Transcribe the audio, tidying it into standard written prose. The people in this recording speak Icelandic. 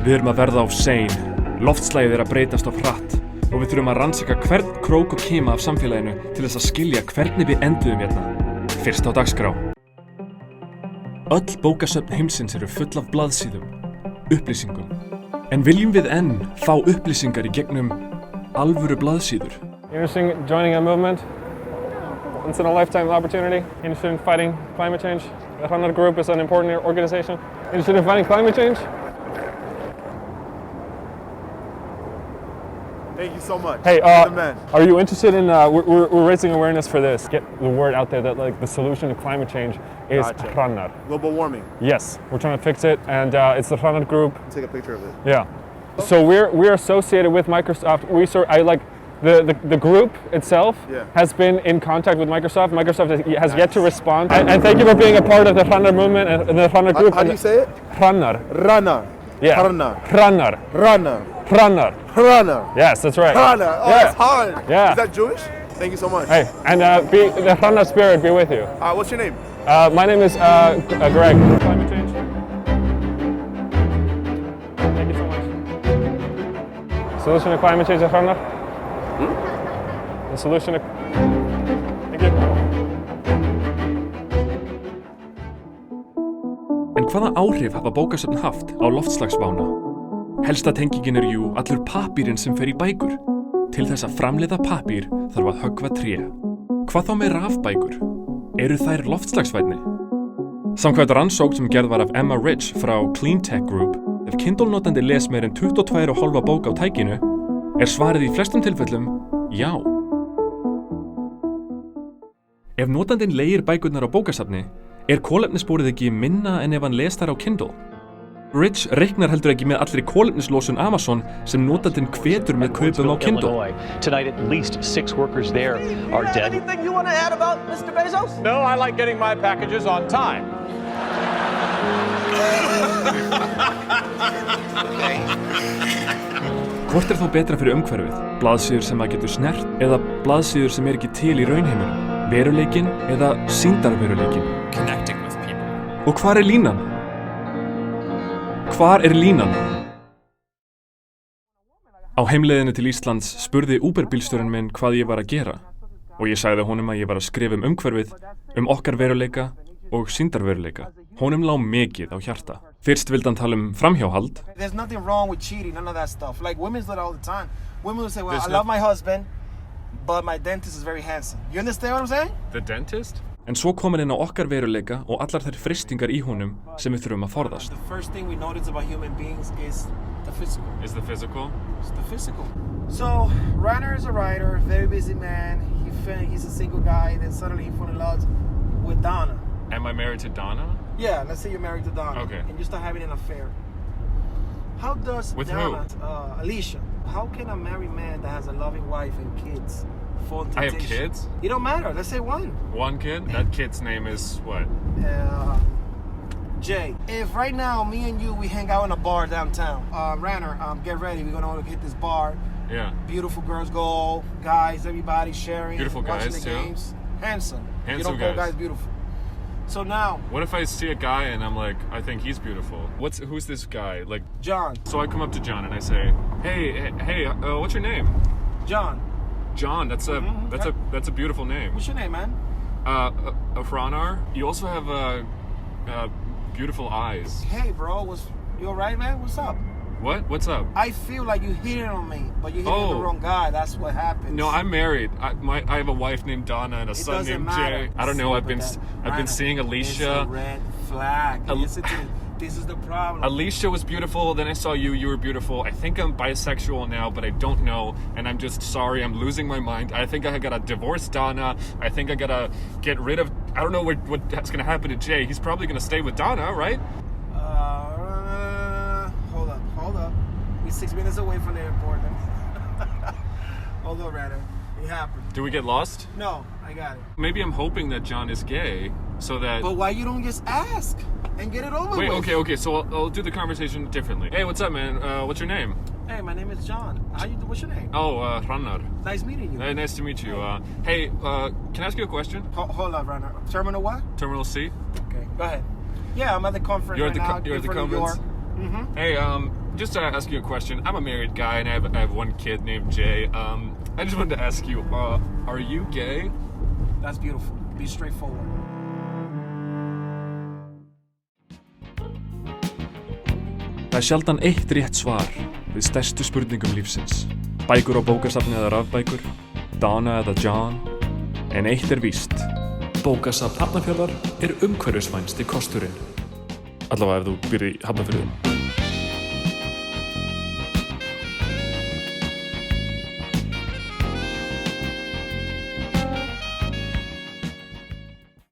Við erum að verða á sein, loftslagið er að breytast of hratt og við þurfum að rannsaka hvern krók og kima af samfélaginu til þess að skilja hvernig við enduðum hérna. Fyrst á dagskrá. Öll bókasöfn heimsins eru full af blaðsíðum, upplýsingum. En viljum við enn fá upplýsingar í gegnum alvöru blaðsíður? Interesting joining a movement. Once in a lifetime opportunity. Interested in fighting climate change. The Hrannar Group is an important organization. Interested in fighting climate change. Thank you so much. Hey, are you interested in, we're raising awareness for this. Get the word out there that like the solution to climate change is Hrannar. Global warming. Yes, we're trying to fix it and it's the Hrannar Group. Take a picture of it. Yeah. So we're associated with Microsoft. The group itself has been in contact with Microsoft. Microsoft has yet to respond. And thank you for being a part of the Hrannar movement and the Hrannar Group. How do you say it? Hrannar. Hrannar. Yeah. Hrannar. Hrannar. Hrannar. Hrannar. Hrannar. Yes, that's right. Hrannar. Oh, yeah. That's hard. Yeah. Is that Jewish? Thank you so much. Hey, and the Hrannar spirit be with you. What's your name? My name is Greg. Climate change. Thank you so much. Solution to climate change at Hrannar? The solution to... Thank you. En hvaða áhrif hafa bókasöfn haft á loftslagsvána? Helsta tengingin er jú allur pappírinn sem fer í bækur. Til þess að framleiða pappír þarf að höggva tré. Hvað þá með rafbækur? Eru þær loftslagsvænni? Samkvæmt rannsókn sem gerð var af Emma Rich frá Cleantech Group, ef Kindle-notandi les meir en 22,5 bók á tækinu, er svarið í flestum tilfellum já. Ef notandinn leigir bækurnar á bókasafni, er kolefnissporið ekki minna en ef hann les þær á Kindle. Rich reiknar heldur ekki með allri kolefnislosun Amazon sem notandinn hvetur með kaupum á Kindle. Tonight, at least 6 workers there are dead. Anything you want to add about Mr. Bezos? No, I like getting my packages on time. Hvort er þá betra fyrir umhverfið? Blaðsíður sem maður getur snert eða blaðsíður sem er ekki til í raunheiminum? Veruleikinn eða sýndarveruleikinn? Connecting with people. Og hvar er línan? Hvar er línan? Á heimleiðinu til Íslands spurði Uber-bílstjórinn minn hvað ég var að gera og ég sagði honum að ég var að skrifa umhverfið, okkar veruleika og sýndarveruleika. Honum lá mikið á hjarta. Fyrst vildi hann tala framhjáhald. There's nothing wrong with cheating, none of that stuff. Like women do it all the time. Women will say, well, I love my husband, but my dentist is very handsome. You understand what I'm saying? The dentist? En svo kom hann inn á okkar veruleika og allar þær fristingar í honum sem við þurfum að forðast. The first thing we notice about human beings is the physical. Is the physical? It's the physical. So, Hrannar is a writer, very busy man. He's a single guy, then suddenly he falls in love with Donna. Am I married to Donna? Yeah, let's say you're married to Donna. Okay. And you start having an affair. How does With Donna, who? Alicia, how can a married man that has a loving wife and kids fall into I have temptation? kids? It don't matter. Let's say one. One kid? That kid's name is what? Jay. If right now, me and you, we hang out in a bar downtown. Hrannar, get ready. We're going to hit this bar. Yeah. Beautiful girls go, guys, everybody sharing. Beautiful watching guys, the too? games. Handsome. Handsome you don't go guys. guys beautiful. So now, What if I see a guy and I'm like, I think he's beautiful? Who's this guy? Like, John. so I come up to John and I say, hey, what's your name? John. John. That's a beautiful name. What's your name, man? Hrannar. You also have beautiful eyes. Hey, bro. You all right, man? What's up? What? What's up? I feel like you hitting on me, but you're hitting the wrong guy. That's what happens. No, I'm married. I have a wife named Donna and a son named Jay. I don't know. I've been seeing Alicia. It's a red flag. This is the problem. Alicia was beautiful. Then I saw you. You were beautiful. I think I'm bisexual now, but I don't know. And I'm just sorry. I'm losing my mind. I think I gotta divorce Donna. I think I gotta get rid of. I don't know what's gonna happen to Jay. He's probably gonna stay with Donna, right? Hold up. We're 6 minutes away from the airport. Hold on, Hrannar. It happened. Do we get lost? No, I got it. Maybe I'm hoping that John is gay, so that. But why you don't just ask and get it over Wait, with? okay. So I'll do the conversation differently. Hey, what's up, man? What's your name? Hey, my name is John. What's your name? Oh, Hrannar. Nice meeting you. Nice to meet you. Hey, can I ask you a question? Hold up, Hrannar. Terminal what? Terminal C. Okay, go ahead. Yeah, I'm at the conference You're right now. You're at the in front of conference. Mm-hmm. Hey, just to ask you a question. I'm a married guy and I have one kid named Jay. I just wanted to ask you, are you gay? That's beautiful. Be straightforward. Það sjaldan eitt rétt svar við stærstu spurningum lífsins. Bækur á bókasafni eða rafbækur, Dana eða John. En eitt víst. Bókasafn Hafnarfjarðar umhverfisvænsti kosturinn. Allavega ef þú býrð í Hafnarfirði.